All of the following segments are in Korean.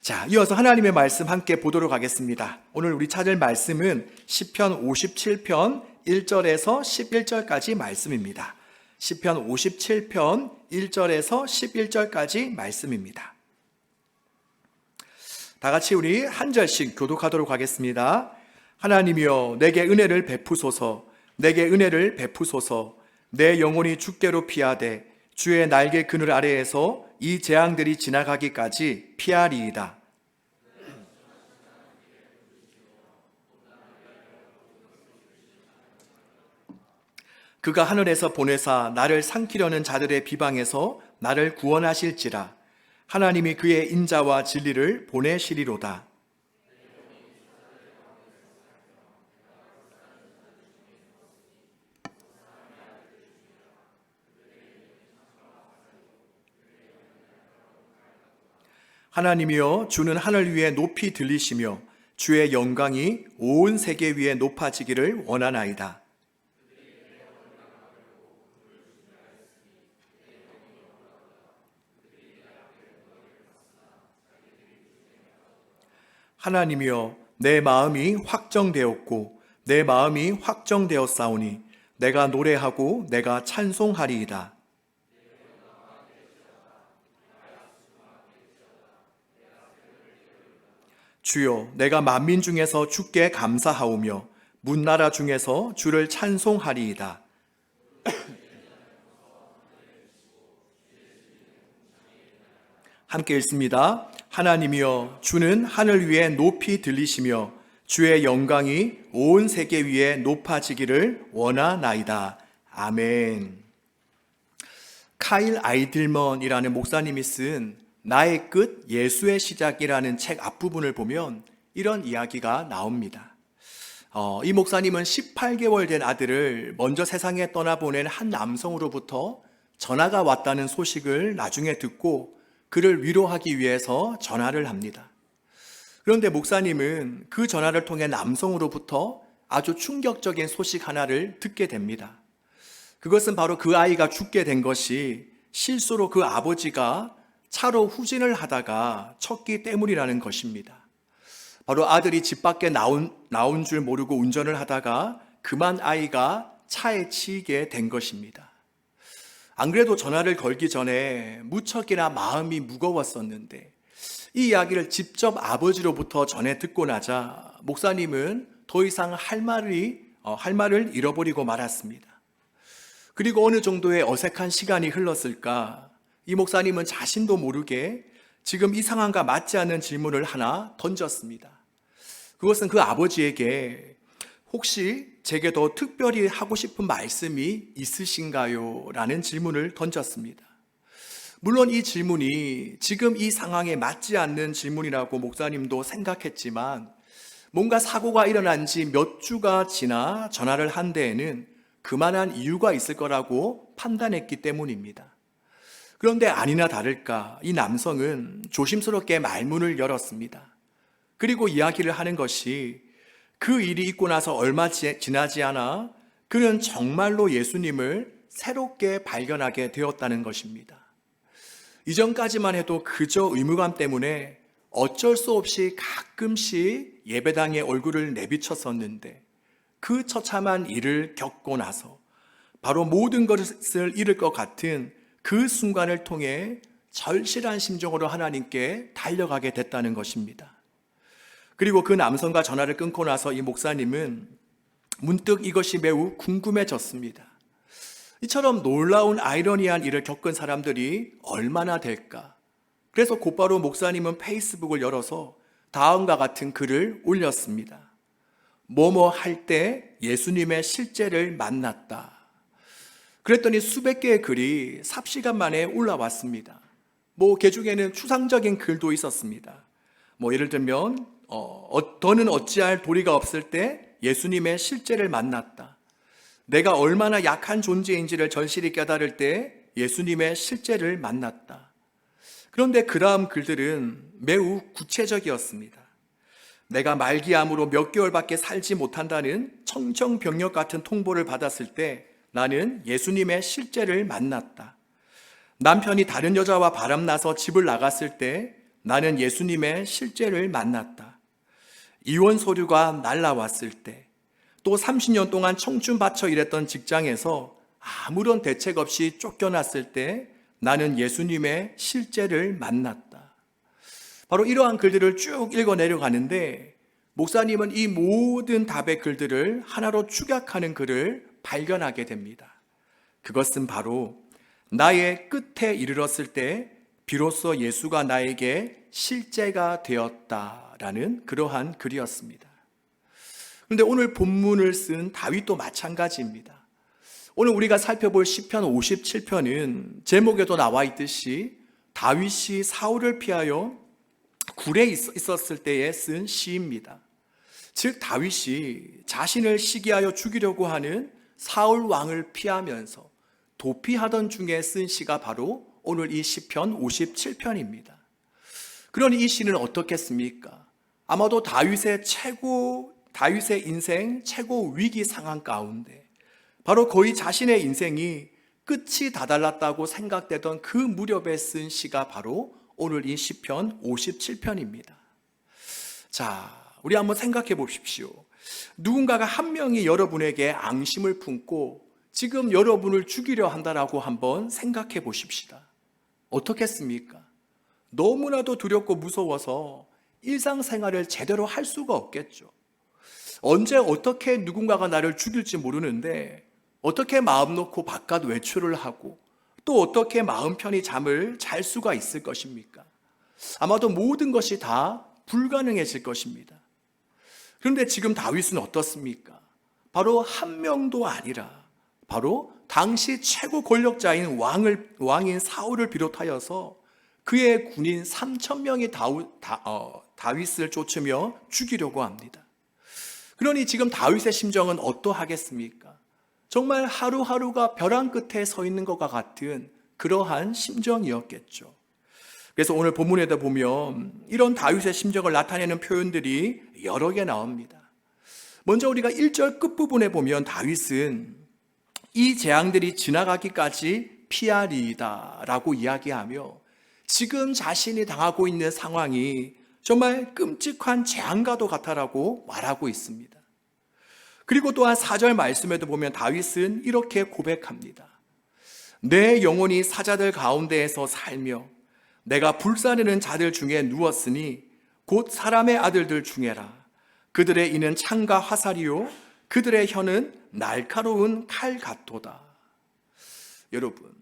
자, 이어서 하나님의 말씀 함께 보도록 하겠습니다. 오늘 우리 찾을 말씀은 시편 57편 1절에서 11절까지 말씀입니다. 시편 57편 1절에서 11절까지 말씀입니다. 다 같이 우리 한 절씩 교독하도록 하겠습니다. 하나님이여 내게 은혜를 베푸소서, 내게 은혜를 베푸소서. 내 영혼이 주께로 피하되 주의 날개 그늘 아래에서 이 재앙들이 지나가기까지 피하리이다. 그가 하늘에서 보내사 나를 삼키려는 자들의 비방에서 나를 구원하실지라. 하나님이 그의 인자와 진리를 보내시리로다. 하나님이여 주는 하늘 위에 높이 들리시며 주의 영광이 온 세계 위에 높아지기를 원하나이다. 하나님이여 내 마음이 확정되었고 내 마음이 확정되었사오니 내가 노래하고 내가 찬송하리이다. 주여 내가 만민 중에서 주께 감사하오며 문나라 중에서 주를 찬송하리이다. 함께 읽습니다. 하나님이여 주는 하늘 위에 높이 들리시며 주의 영광이 온 세계 위에 높아지기를 원하나이다. 아멘. 카일 아이들먼이라는 목사님이 쓴 나의 끝 예수의 시작이라는 책 앞부분을 보면 이런 이야기가 나옵니다. 이 목사님은 18개월 된 아들을 먼저 세상에 떠나보낸 한 남성으로부터 전화가 왔다는 소식을 나중에 듣고 그를 위로하기 위해서 전화를 합니다. 그런데 목사님은 그 전화를 통해 남성으로부터 아주 충격적인 소식 하나를 듣게 됩니다. 그것은 바로 그 아이가 죽게 된 것이 실수로 그 아버지가 차로 후진을 하다가 쳤기 때문이라는 것입니다. 바로 아들이 집 밖에 나온 줄 모르고 운전을 하다가 그만 아이가 차에 치이게 된 것입니다. 안 그래도 전화를 걸기 전에 무척이나 마음이 무거웠었는데 이 이야기를 직접 아버지로부터 전해 듣고 나자 목사님은 더 이상 할 말을 잃어버리고 말았습니다. 그리고 어느 정도의 어색한 시간이 흘렀을까 이 목사님은 자신도 모르게 지금 이 상황과 맞지 않는 질문을 하나 던졌습니다. 그것은 그 아버지에게 혹시 제게 더 특별히 하고 싶은 말씀이 있으신가요? 라는 질문을 던졌습니다. 물론 이 질문이 지금 이 상황에 맞지 않는 질문이라고 목사님도 생각했지만 뭔가 사고가 일어난 지 몇 주가 지나 전화를 한 데에는 그만한 이유가 있을 거라고 판단했기 때문입니다. 그런데 아니나 다를까 이 남성은 조심스럽게 말문을 열었습니다. 그리고 이야기를 하는 것이 그 일이 있고 나서 얼마 지나지 않아 그는 정말로 예수님을 새롭게 발견하게 되었다는 것입니다. 이전까지만 해도 그저 의무감 때문에 어쩔 수 없이 가끔씩 예배당에 얼굴을 내비쳤었는데 그 처참한 일을 겪고 나서 바로 모든 것을 잃을 것 같은 그 순간을 통해 절실한 심정으로 하나님께 달려가게 됐다는 것입니다. 그리고 그 남성과 전화를 끊고 나서 이 목사님은 문득 이것이 매우 궁금해졌습니다. 이처럼 놀라운 아이러니한 일을 겪은 사람들이 얼마나 될까? 그래서 곧바로 목사님은 페이스북을 열어서 다음과 같은 글을 올렸습니다. 뭐뭐 할 때 예수님의 실제를 만났다. 그랬더니 수백 개의 글이 삽시간 만에 올라왔습니다. 그 중에는 추상적인 글도 있었습니다. 예를 들면 더는 어찌할 도리가 없을 때 예수님의 실제를 만났다. 내가 얼마나 약한 존재인지를 절실히 깨달을 때 예수님의 실제를 만났다. 그런데 그 다음 글들은 매우 구체적이었습니다. 내가 말기암으로 몇 개월밖에 살지 못한다는 청정병력 같은 통보를 받았을 때 나는 예수님의 실제를 만났다. 남편이 다른 여자와 바람나서 집을 나갔을 때 나는 예수님의 실제를 만났다. 이혼 서류가 날라왔을 때, 또 30년 동안 청춘 바쳐 일했던 직장에서 아무런 대책 없이 쫓겨났을 때 나는 예수님의 실제를 만났다. 바로 이러한 글들을 쭉 읽어 내려가는데 목사님은 이 모든 답의 글들을 하나로 축약하는 글을 발견하게 됩니다. 그것은 바로 나의 끝에 이르렀을 때 비로소 예수가 나에게 실제가 되었다라는 그러한 글이었습니다. 그런데 오늘 본문을 쓴 다윗도 마찬가지입니다. 오늘 우리가 살펴볼 시편 57편은 제목에도 나와 있듯이 다윗이 사울을 피하여 굴에 있었을 때에 쓴 시입니다. 즉 다윗이 자신을 시기하여 죽이려고 하는 사울 왕을 피하면서 도피하던 중에 쓴 시가 바로 오늘 이 시편 57편입니다. 그러니 이 시는 어떻겠습니까? 아마도 다윗의 인생 최고 위기 상황 가운데 바로 거의 자신의 인생이 끝이 다달랐다고 생각되던 그 무렵에 쓴 시가 바로 오늘 이 시편 57편입니다. 자, 우리 한번 생각해 보십시오. 누군가가 한 명이 여러분에게 앙심을 품고 지금 여러분을 죽이려 한다라고 한번 생각해 보십시다. 어떻겠습니까? 너무나도 두렵고 무서워서 일상생활을 제대로 할 수가 없겠죠. 언제 어떻게 누군가가 나를 죽일지 모르는데 어떻게 마음 놓고 바깥 외출을 하고 또 어떻게 마음 편히 잠을 잘 수가 있을 것입니까? 아마도 모든 것이 다 불가능해질 것입니다. 그런데 지금 다윗은 어떻습니까? 바로 한 명도 아니라 바로 당시 최고 권력자인 왕인 사울을 비롯하여서 그의 군인 3,000명이 다윗을 쫓으며 죽이려고 합니다. 그러니 지금 다윗의 심정은 어떠하겠습니까? 정말 하루하루가 벼랑 끝에 서 있는 것과 같은 그러한 심정이었겠죠. 그래서 오늘 본문에도 보면 이런 다윗의 심정을 나타내는 표현들이 여러 개 나옵니다. 먼저 우리가 1절 끝부분에 보면 다윗은 이 재앙들이 지나가기까지 피하리이다 라고 이야기하며 지금 자신이 당하고 있는 상황이 정말 끔찍한 재앙과도 같다라고 말하고 있습니다. 그리고 또한 4절 말씀에도 보면 다윗은 이렇게 고백합니다. 내 영혼이 사자들 가운데에서 살며 내가 불사르는 자들 중에 누웠으니 곧 사람의 아들들 중에라. 그들의 이는 창과 화살이요 그들의 혀는 날카로운 칼 같도다. 여러분,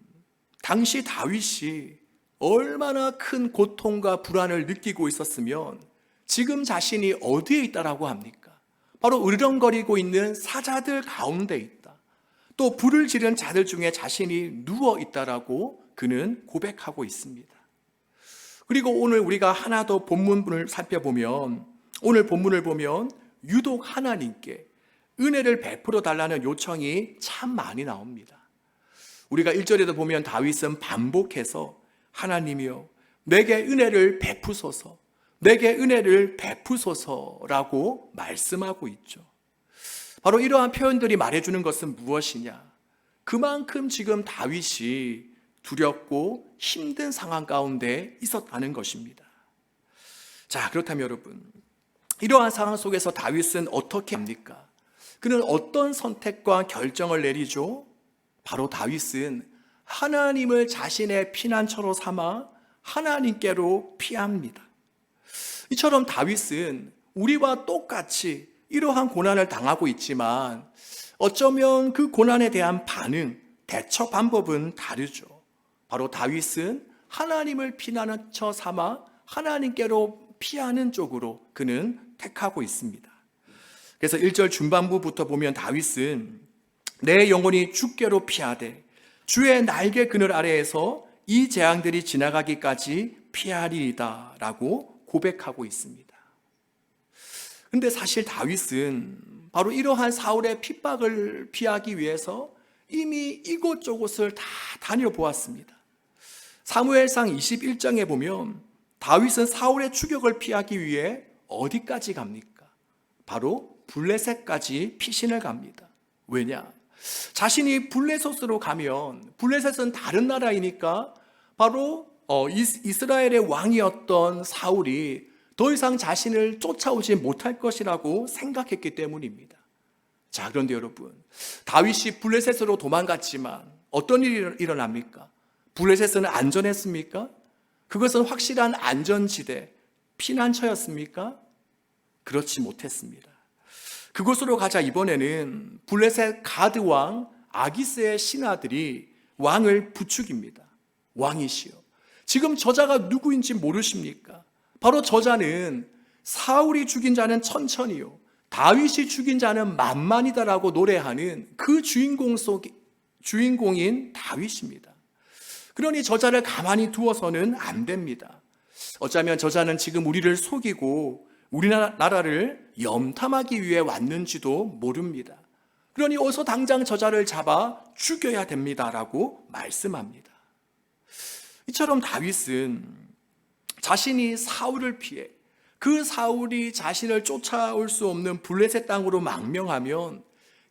당시 다윗이 얼마나 큰 고통과 불안을 느끼고 있었으면 지금 자신이 어디에 있다라고 합니까? 바로 으르렁거리고 있는 사자들 가운데 있다. 또 불을 지른 자들 중에 자신이 누워 있다라고 그는 고백하고 있습니다. 그리고 오늘 우리가 하나 더 본문을 살펴보면 오늘 본문을 보면 유독 하나님께 은혜를 베풀어 달라는 요청이 참 많이 나옵니다. 우리가 1절에도 보면 다윗은 반복해서 하나님이여 내게 은혜를 베푸소서, 내게 은혜를 베푸소서라고 말씀하고 있죠. 바로 이러한 표현들이 말해주는 것은 무엇이냐? 그만큼 지금 다윗이 두렵고 힘든 상황 가운데 있었다는 것입니다. 자, 그렇다면 여러분, 이러한 상황 속에서 다윗은 어떻게 합니까? 그는 어떤 선택과 결정을 내리죠? 바로 다윗은 하나님을 자신의 피난처로 삼아 하나님께로 피합니다. 이처럼 다윗은 우리와 똑같이 이러한 고난을 당하고 있지만 어쩌면 그 고난에 대한 반응, 대처 방법은 다르죠. 바로 다윗은 하나님을 피난처 삼아 하나님께로 피하는 쪽으로 그는 택하고 있습니다. 그래서 1절 중반부부터 보면 다윗은 내 영혼이 주께로 피하되 주의 날개 그늘 아래에서 이 재앙들이 지나가기까지 피하리이다 라고 고백하고 있습니다. 그런데 사실 다윗은 바로 이러한 사울의 핍박을 피하기 위해서 이미 이곳저곳을 다 다녀보았습니다. 사무엘상 21장에 보면 다윗은 사울의 추격을 피하기 위해 어디까지 갑니까? 바로 블레셋까지 피신을 갑니다. 왜냐? 자신이 블레셋으로 가면 블레셋은 다른 나라이니까 바로 이스라엘의 왕이었던 사울이 더 이상 자신을 쫓아오지 못할 것이라고 생각했기 때문입니다. 자, 그런데 여러분, 다윗이 블레셋으로 도망갔지만 어떤 일이 일어납니까? 블레셋은 안전했습니까? 그것은 확실한 안전지대, 피난처였습니까? 그렇지 못했습니다. 그곳으로 가자 이번에는 블레셋 가드 왕 아기스의 신하들이 왕을 부추깁니다. 왕이시여, 지금 저자가 누구인지 모르십니까? 바로 저자는 사울이 죽인 자는 천천히요, 다윗이 죽인 자는 만만이다라고 노래하는 그 주인공인 다윗입니다. 그러니 저자를 가만히 두어서는 안 됩니다. 어쩌면 저자는 지금 우리를 속이고 우리나라를 염탐하기 위해 왔는지도 모릅니다. 그러니 어서 당장 저자를 잡아 죽여야 됩니다라고 말씀합니다. 이처럼 다윗은 자신이 사울을 피해 그 사울이 자신을 쫓아올 수 없는 블레셋 땅으로 망명하면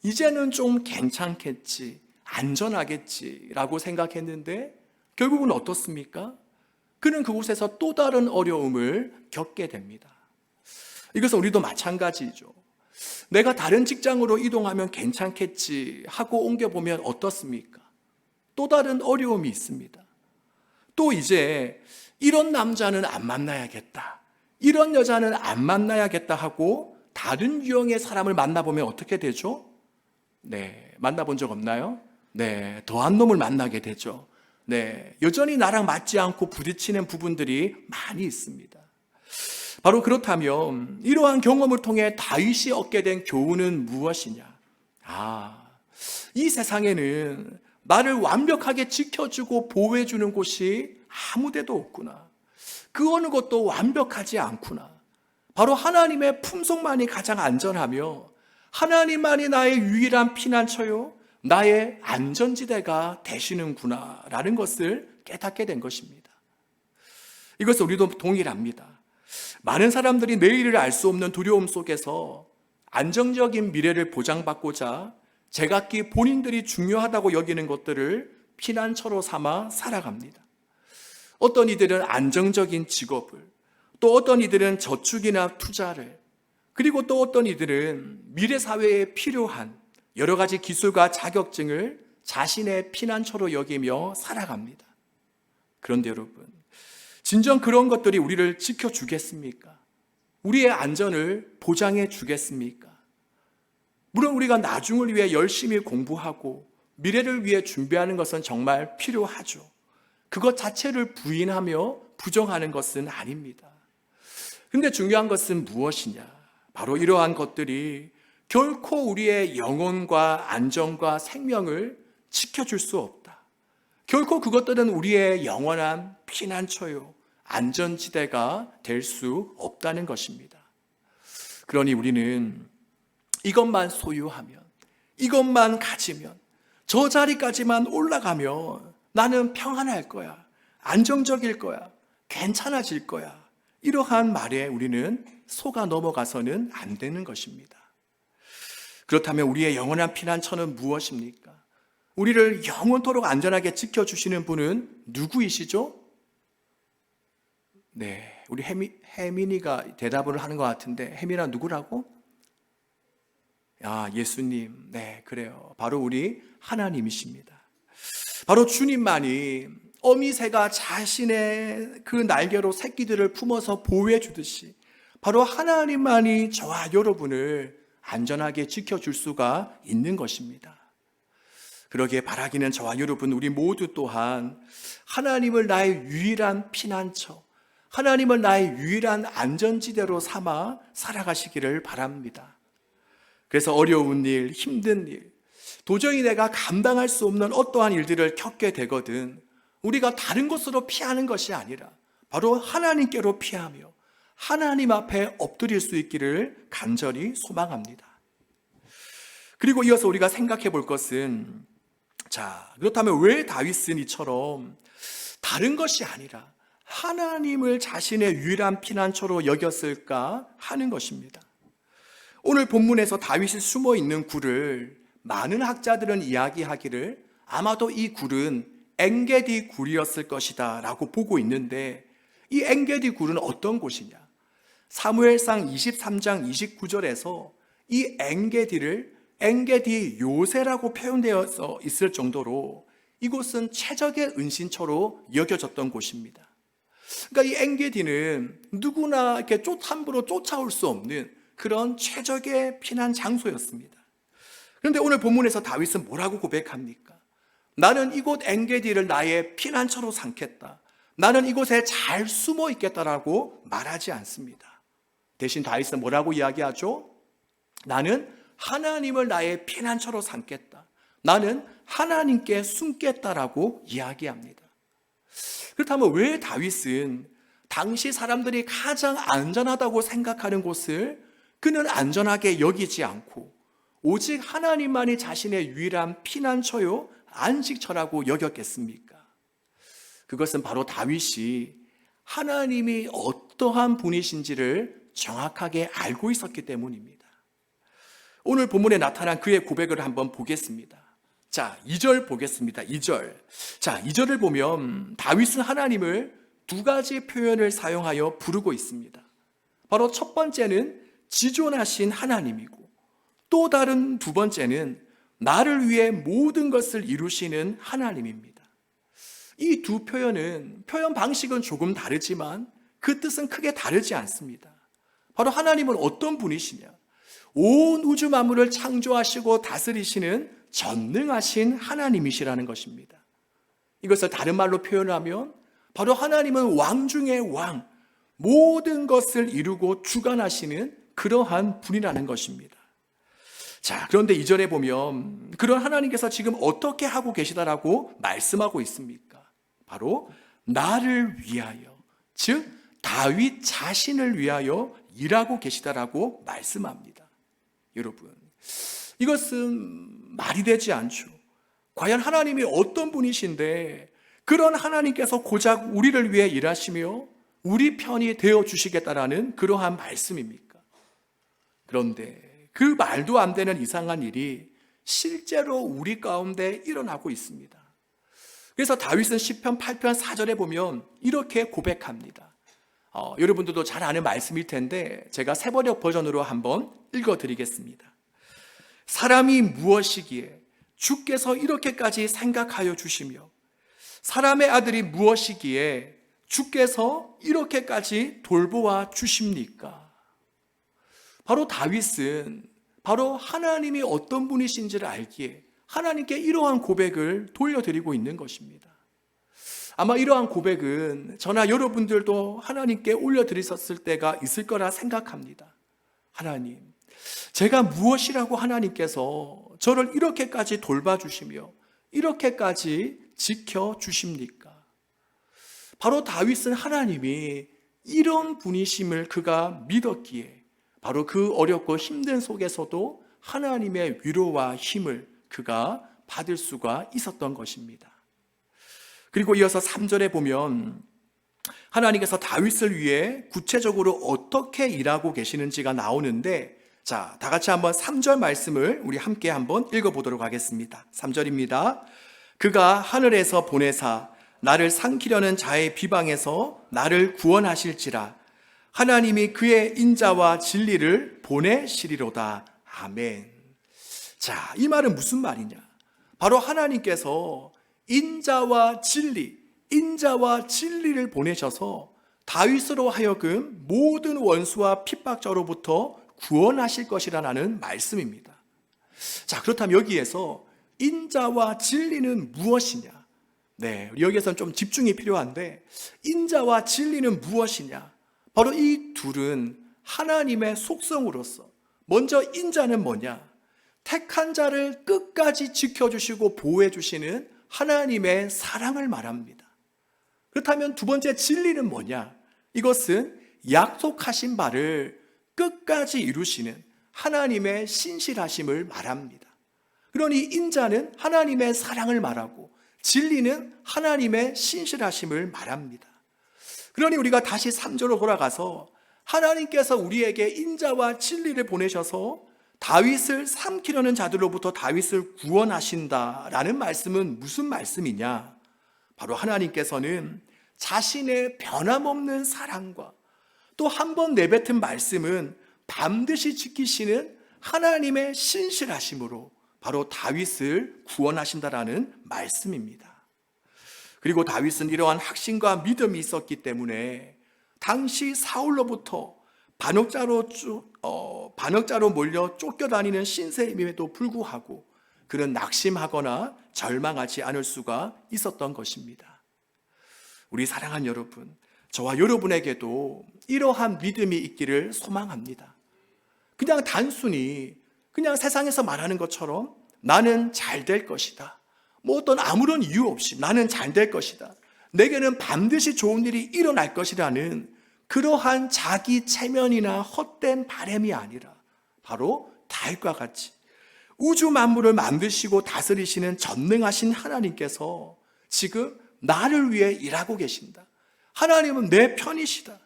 이제는 좀 괜찮겠지, 안전하겠지라고 생각했는데 결국은 어떻습니까? 그는 그곳에서 또 다른 어려움을 겪게 됩니다. 이것은 우리도 마찬가지죠. 내가 다른 직장으로 이동하면 괜찮겠지 하고 옮겨보면 어떻습니까? 또 다른 어려움이 있습니다. 또 이제 이런 남자는 안 만나야겠다, 이런 여자는 안 만나야겠다 하고 다른 유형의 사람을 만나보면 어떻게 되죠? 네, 만나본 적 없나요? 네, 더한 놈을 만나게 되죠. 네, 여전히 나랑 맞지 않고 부딪히는 부분들이 많이 있습니다. 바로 그렇다면 이러한 경험을 통해 다윗이 얻게 된 교훈은 무엇이냐? 이 세상에는 나를 완벽하게 지켜주고 보호해주는 곳이 아무데도 없구나. 그 어느 것도 완벽하지 않구나. 바로 하나님의 품속만이 가장 안전하며 하나님만이 나의 유일한 피난처요, 나의 안전지대가 되시는구나 라는 것을 깨닫게 된 것입니다. 이것을 우리도 동일합니다. 많은 사람들이 내일을 알 수 없는 두려움 속에서 안정적인 미래를 보장받고자 제각기 본인들이 중요하다고 여기는 것들을 피난처로 삼아 살아갑니다. 어떤 이들은 안정적인 직업을, 또 어떤 이들은 저축이나 투자를, 그리고 또 어떤 이들은 미래 사회에 필요한 여러 가지 기술과 자격증을 자신의 피난처로 여기며 살아갑니다. 그런데 여러분, 진정 그런 것들이 우리를 지켜주겠습니까? 우리의 안전을 보장해 주겠습니까? 물론 우리가 나중을 위해 열심히 공부하고 미래를 위해 준비하는 것은 정말 필요하죠. 그것 자체를 부인하며 부정하는 것은 아닙니다. 근데 중요한 것은 무엇이냐? 바로 이러한 것들이 결코 우리의 영혼과 안전과 생명을 지켜줄 수 없다. 결코 그것들은 우리의 영원한 피난처요, 안전지대가 될 수 없다는 것입니다. 그러니 우리는 이것만 소유하면, 이것만 가지면, 저 자리까지만 올라가면 나는 평안할 거야, 안정적일 거야, 괜찮아질 거야, 이러한 말에 우리는 속아 넘어가서는 안 되는 것입니다. 그렇다면 우리의 영원한 피난처는 무엇입니까? 우리를 영원토록 안전하게 지켜주시는 분은 누구이시죠? 네, 우리 혜민이가 대답을 하는 것 같은데, 혜민아 누구라고? 예수님. 네, 그래요. 바로 우리 하나님이십니다. 바로 주님만이 어미새가 자신의 그 날개로 새끼들을 품어서 보호해 주듯이 바로 하나님만이 저와 여러분을 안전하게 지켜줄 수가 있는 것입니다. 그러기에 바라기는 저와 여러분, 우리 모두 또한 하나님을 나의 유일한 피난처, 하나님을 나의 유일한 안전지대로 삼아 살아가시기를 바랍니다. 그래서 어려운 일, 힘든 일, 도저히 내가 감당할 수 없는 어떠한 일들을 겪게 되거든 우리가 다른 곳으로 피하는 것이 아니라 바로 하나님께로 피하며 하나님 앞에 엎드릴 수 있기를 간절히 소망합니다. 그리고 이어서 우리가 생각해 볼 것은, 그렇다면 왜 다윗은 이처럼 다른 것이 아니라 하나님을 자신의 유일한 피난처로 여겼을까 하는 것입니다. 오늘 본문에서 다윗이 숨어 있는 굴을 많은 학자들은 이야기하기를 아마도 이 굴은 엔게디 굴이었을 것이다 라고 보고 있는데, 이 엔게디 굴은 어떤 곳이냐? 사무엘상 23장 29절에서 이 엔게디를 엔게디 요새라고 표현되어 있을 정도로 이곳은 최적의 은신처로 여겨졌던 곳입니다. 그러니까 이 엔게디는 누구나 이렇게 함부로 쫓아올 수 없는 그런 최적의 피난 장소였습니다. 그런데 오늘 본문에서 다윗은 뭐라고 고백합니까? 나는 이곳 엔게디를 나의 피난처로 삼겠다. 나는 이곳에 잘 숨어 있겠다라고 말하지 않습니다. 대신 다윗은 뭐라고 이야기하죠? 나는 하나님을 나의 피난처로 삼겠다. 나는 하나님께 숨겠다라고 이야기합니다. 그렇다면 왜 다윗은 당시 사람들이 가장 안전하다고 생각하는 곳을 그는 안전하게 여기지 않고 오직 하나님만이 자신의 유일한 피난처요 안식처라고 여겼겠습니까? 그것은 바로 다윗이 하나님이 어떠한 분이신지를 정확하게 알고 있었기 때문입니다. 오늘 본문에 나타난 그의 고백을 한번 보겠습니다. 자, 2절 보겠습니다. 2절. 자, 2절을 보면 다윗은 하나님을 두 가지 표현을 사용하여 부르고 있습니다. 바로 첫 번째는 지존하신 하나님이고, 또 다른 두 번째는 나를 위해 모든 것을 이루시는 하나님입니다. 이 두 표현은 표현 방식은 조금 다르지만 그 뜻은 크게 다르지 않습니다. 바로 하나님은 어떤 분이시냐? 온 우주 만물을 창조하시고 다스리시는 전능하신 하나님이시라는 것입니다. 이것을 다른 말로 표현하면 바로 하나님은 왕 중의 왕, 모든 것을 이루고 주관하시는 그러한 분이라는 것입니다. 자, 그런데 2절에 보면 그런 하나님께서 지금 어떻게 하고 계시다라고 말씀하고 있습니까? 바로 나를 위하여, 즉 다윗 자신을 위하여 일하고 계시다라고 말씀합니다. 여러분, 이것은 말이 되지 않죠. 과연 하나님이 어떤 분이신데 그런 하나님께서 고작 우리를 위해 일하시며 우리 편이 되어주시겠다라는 그러한 말씀입니까? 그런데 그 말도 안 되는 이상한 일이 실제로 우리 가운데 일어나고 있습니다. 그래서 다윗은 시편 8편 4절에 보면 이렇게 고백합니다. 여러분들도 잘 아는 말씀일 텐데 제가 새번역 버전으로 한번 읽어드리겠습니다. 사람이 무엇이기에 주께서 이렇게까지 생각하여 주시며 사람의 아들이 무엇이기에 주께서 이렇게까지 돌보아 주십니까? 바로 다윗은 바로 하나님이 어떤 분이신지를 알기에 하나님께 이러한 고백을 돌려드리고 있는 것입니다. 아마 이러한 고백은 저나 여러분들도 하나님께 올려드리셨을 때가 있을 거라 생각합니다. 하나님, 제가 무엇이라고 하나님께서 저를 이렇게까지 돌봐주시며 이렇게까지 지켜주십니까? 바로 다윗은 하나님이 이런 분이심을 그가 믿었기에 바로 그 어렵고 힘든 속에서도 하나님의 위로와 힘을 그가 받을 수가 있었던 것입니다. 그리고 이어서 3절에 보면 하나님께서 다윗을 위해 구체적으로 어떻게 일하고 계시는지가 나오는데, 자, 다 같이 한번 3절 말씀을 우리 함께 한번 읽어보도록 하겠습니다. 3절입니다. 그가 하늘에서 보내사 나를 삼키려는 자의 비방에서 나를 구원하실지라. 하나님이 그의 인자와 진리를 보내시리로다. 아멘. 자, 이 말은 무슨 말이냐? 바로 하나님께서 인자와 진리를 보내셔서 다윗으로 하여금 모든 원수와 핍박자로부터 구원하실 것이라는 말씀입니다. 자, 그렇다면 여기에서 인자와 진리는 무엇이냐? 네, 여기에서는 좀 집중이 필요한데, 인자와 진리는 무엇이냐? 바로 이 둘은 하나님의 속성으로서, 먼저 인자는 뭐냐? 택한 자를 끝까지 지켜주시고 보호해주시는 하나님의 사랑을 말합니다. 그렇다면 두 번째 진리는 뭐냐? 이것은 약속하신 바를 끝까지 이루시는 하나님의 신실하심을 말합니다. 그러니 인자는 하나님의 사랑을 말하고 진리는 하나님의 신실하심을 말합니다. 그러니 우리가 다시 3절로 돌아가서 하나님께서 우리에게 인자와 진리를 보내셔서 다윗을 삼키려는 자들로부터 다윗을 구원하신다라는 말씀은 무슨 말씀이냐? 바로 하나님께서는 자신의 변함없는 사랑과 또 한 번 내뱉은 말씀은 반드시 지키시는 하나님의 신실하심으로 바로 다윗을 구원하신다라는 말씀입니다. 그리고 다윗은 이러한 확신과 믿음이 있었기 때문에 당시 사울로부터 반역자로 몰려 쫓겨다니는 신세임에도 불구하고 그는 낙심하거나 절망하지 않을 수가 있었던 것입니다. 우리 사랑하는 여러분, 저와 여러분에게도 이러한 믿음이 있기를 소망합니다. 그냥 단순히 그냥 세상에서 말하는 것처럼 나는 잘 될 것이다, 어떤 아무런 이유 없이 나는 잘 될 것이다, 내게는 반드시 좋은 일이 일어날 것이라는 그러한 자기 체면이나 헛된 바람이 아니라 바로 다윗과 같이 우주 만물을 만드시고 다스리시는 전능하신 하나님께서 지금 나를 위해 일하고 계신다. 하나님은 내 편이시다.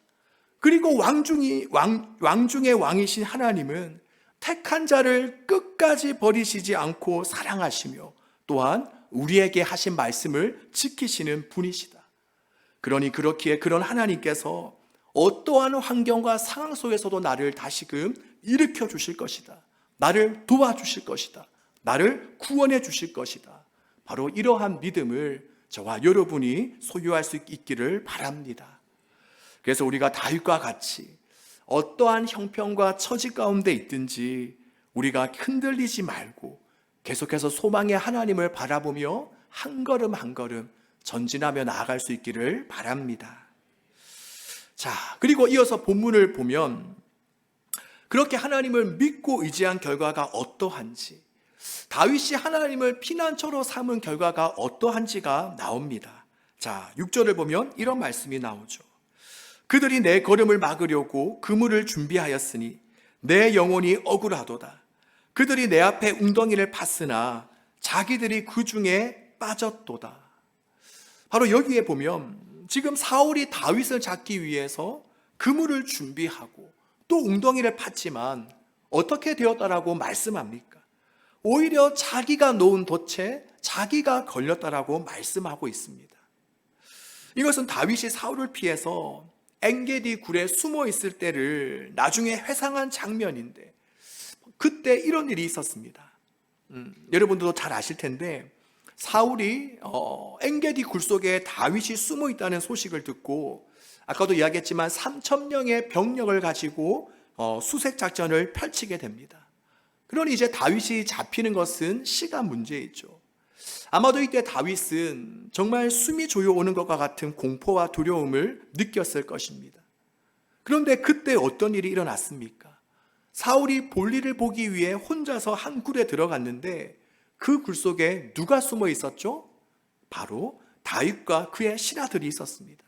그리고 왕중의 왕이신 하나님은 택한 자를 끝까지 버리시지 않고 사랑하시며 또한 우리에게 하신 말씀을 지키시는 분이시다. 그러니 그렇기에 그런 하나님께서 어떠한 환경과 상황 속에서도 나를 다시금 일으켜 주실 것이다. 나를 도와주실 것이다. 나를 구원해 주실 것이다. 바로 이러한 믿음을 저와 여러분이 소유할 수 있기를 바랍니다. 그래서 우리가 다윗과 같이 어떠한 형편과 처지 가운데 있든지 우리가 흔들리지 말고 계속해서 소망의 하나님을 바라보며 한 걸음 한 걸음 전진하며 나아갈 수 있기를 바랍니다. 자, 그리고 이어서 본문을 보면 그렇게 하나님을 믿고 의지한 결과가 어떠한지, 다윗이 하나님을 피난처로 삼은 결과가 어떠한지가 나옵니다. 자, 6절을 보면 이런 말씀이 나오죠. 그들이 내 걸음을 막으려고 그물을 준비하였으니 내 영혼이 억울하도다. 그들이 내 앞에 웅덩이를 팠으나 자기들이 그 중에 빠졌도다. 바로 여기에 보면 지금 사울이 다윗을 잡기 위해서 그물을 준비하고 또 웅덩이를 팠지만 어떻게 되었다라고 말씀합니까? 오히려 자기가 놓은 덫에 자기가 걸렸다라고 말씀하고 있습니다. 이것은 다윗이 사울을 피해서 엔게디 굴에 숨어 있을 때를 나중에 회상한 장면인데 그때 이런 일이 있었습니다. 여러분들도 잘 아실 텐데 사울이 엔게디 굴 속에 다윗이 숨어 있다는 소식을 듣고 아까도 이야기했지만 3,000명의 병력을 가지고 수색 작전을 펼치게 됩니다. 그러니 이제 다윗이 잡히는 것은 시간 문제이죠. 아마도 이때 다윗은 정말 숨이 조여오는 것과 같은 공포와 두려움을 느꼈을 것입니다. 그런데 그때 어떤 일이 일어났습니까? 사울이 볼일을 보기 위해 혼자서 한 굴에 들어갔는데 그 굴 속에 누가 숨어 있었죠? 바로 다윗과 그의 신하들이 있었습니다.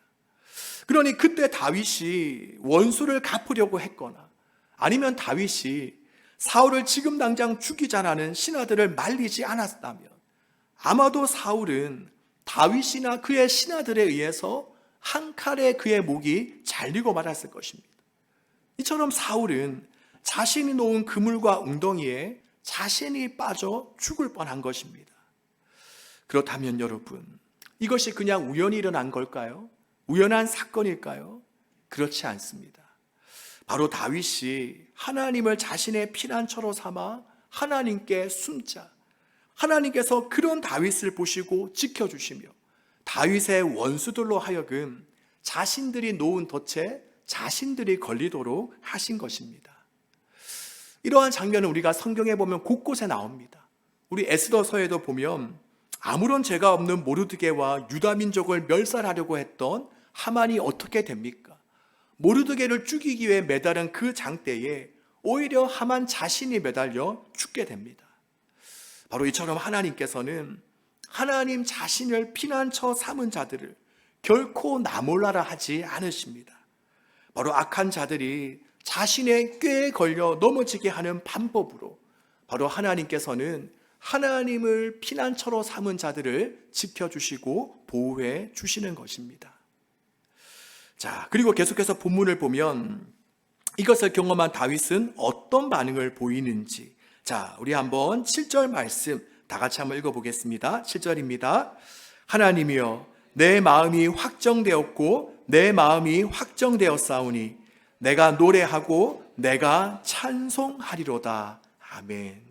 그러니 그때 다윗이 원수를 갚으려고 했거나 아니면 다윗이 사울을 지금 당장 죽이자라는 신하들을 말리지 않았다면 아마도 사울은 다윗이나 그의 신하들에 의해서 한 칼에 그의 목이 잘리고 말았을 것입니다. 이처럼 사울은 자신이 놓은 그물과 웅덩이에 자신이 빠져 죽을 뻔한 것입니다. 그렇다면 여러분, 이것이 그냥 우연히 일어난 걸까요? 우연한 사건일까요? 그렇지 않습니다. 바로 다윗이 하나님을 자신의 피난처로 삼아 하나님께 숨자, 하나님께서 그런 다윗을 보시고 지켜주시며 다윗의 원수들로 하여금 자신들이 놓은 덫에 자신들이 걸리도록 하신 것입니다. 이러한 장면은 우리가 성경에 보면 곳곳에 나옵니다. 우리 에스더서에도 보면 아무런 죄가 없는 모르드게와 유다 민족을 멸살하려고 했던 하만이 어떻게 됩니까? 모르드게를 죽이기 위해 매달은 그 장대에 오히려 하만 자신이 매달려 죽게 됩니다. 바로 이처럼 하나님께서는 하나님 자신을 피난처 삼은 자들을 결코 나몰라라 하지 않으십니다. 바로 악한 자들이 자신의 꾀에 걸려 넘어지게 하는 방법으로 바로 하나님께서는 하나님을 피난처로 삼은 자들을 지켜주시고 보호해 주시는 것입니다. 자, 그리고 계속해서 본문을 보면 이것을 경험한 다윗은 어떤 반응을 보이는지, 자, 우리 한번 7절 말씀 다 같이 한번 읽어보겠습니다. 7절입니다. 하나님이여, 내 마음이 확정되었고 내 마음이 확정되었사오니 내가 노래하고 내가 찬송하리로다. 아멘.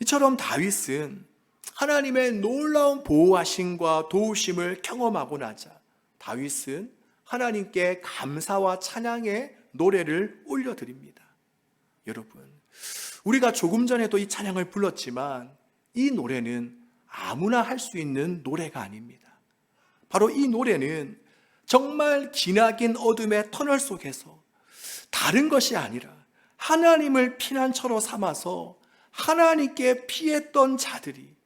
이처럼 다윗은 하나님의 놀라운 보호하심과 도우심을 경험하고 나자 다윗은 하나님께 감사와 찬양의 노래를 올려드립니다. 여러분, 우리가 조금 전에도 이 찬양을 불렀지만 이 노래는 아무나 할 수 있는 노래가 아닙니다. 바로 이 노래는 정말 기나긴 어둠의 터널 속에서 다른 것이 아니라 하나님을 피난처로 삼아서 하나님께 피했던 자들이,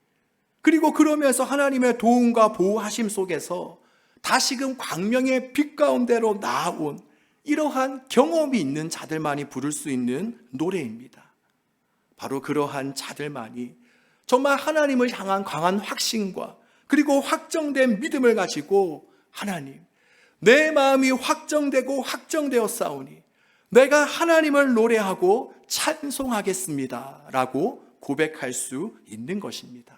그리고 그러면서 하나님의 도움과 보호하심 속에서 다시금 광명의 빛 가운데로 나아온 이러한 경험이 있는 자들만이 부를 수 있는 노래입니다. 바로 그러한 자들만이 정말 하나님을 향한 강한 확신과 그리고 확정된 믿음을 가지고 하나님, 내 마음이 확정되고 확정되었사오니 내가 하나님을 노래하고 찬송하겠습니다 라고 고백할 수 있는 것입니다.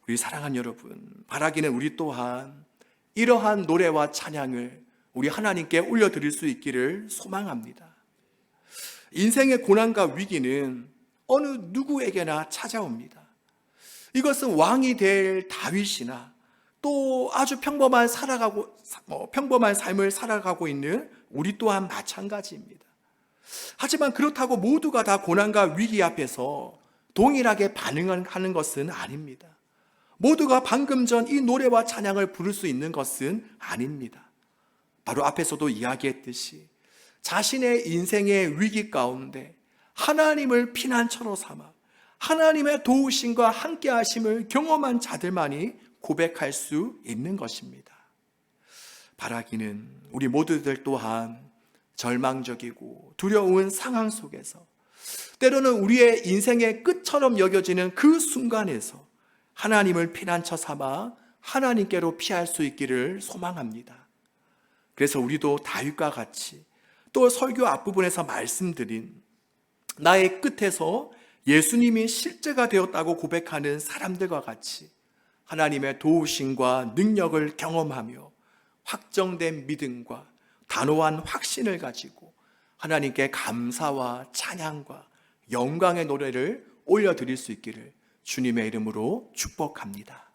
우리 사랑하는 여러분, 바라기는 우리 또한 이러한 노래와 찬양을 우리 하나님께 올려드릴 수 있기를 소망합니다. 인생의 고난과 위기는 어느 누구에게나 찾아옵니다. 이것은 왕이 될 다윗이나 또 아주 평범한 삶을 살아가고 있는 우리 또한 마찬가지입니다. 하지만 그렇다고 모두가 다 고난과 위기 앞에서 동일하게 반응하는 것은 아닙니다. 모두가 방금 전 이 노래와 찬양을 부를 수 있는 것은 아닙니다. 바로 앞에서도 이야기했듯이 자신의 인생의 위기 가운데 하나님을 피난처로 삼아 하나님의 도우심과 함께하심을 경험한 자들만이 고백할 수 있는 것입니다. 바라기는 우리 모두들 또한 절망적이고 두려운 상황 속에서 때로는 우리의 인생의 끝처럼 여겨지는 그 순간에서 하나님을 피난처 삼아 하나님께로 피할 수 있기를 소망합니다. 그래서 우리도 다윗과 같이 또 설교 앞부분에서 말씀드린 나의 끝에서 예수님이 실제가 되었다고 고백하는 사람들과 같이 하나님의 도우심과 능력을 경험하며 확정된 믿음과 단호한 확신을 가지고 하나님께 감사와 찬양과 영광의 노래를 올려드릴 수 있기를 주님의 이름으로 축복합니다.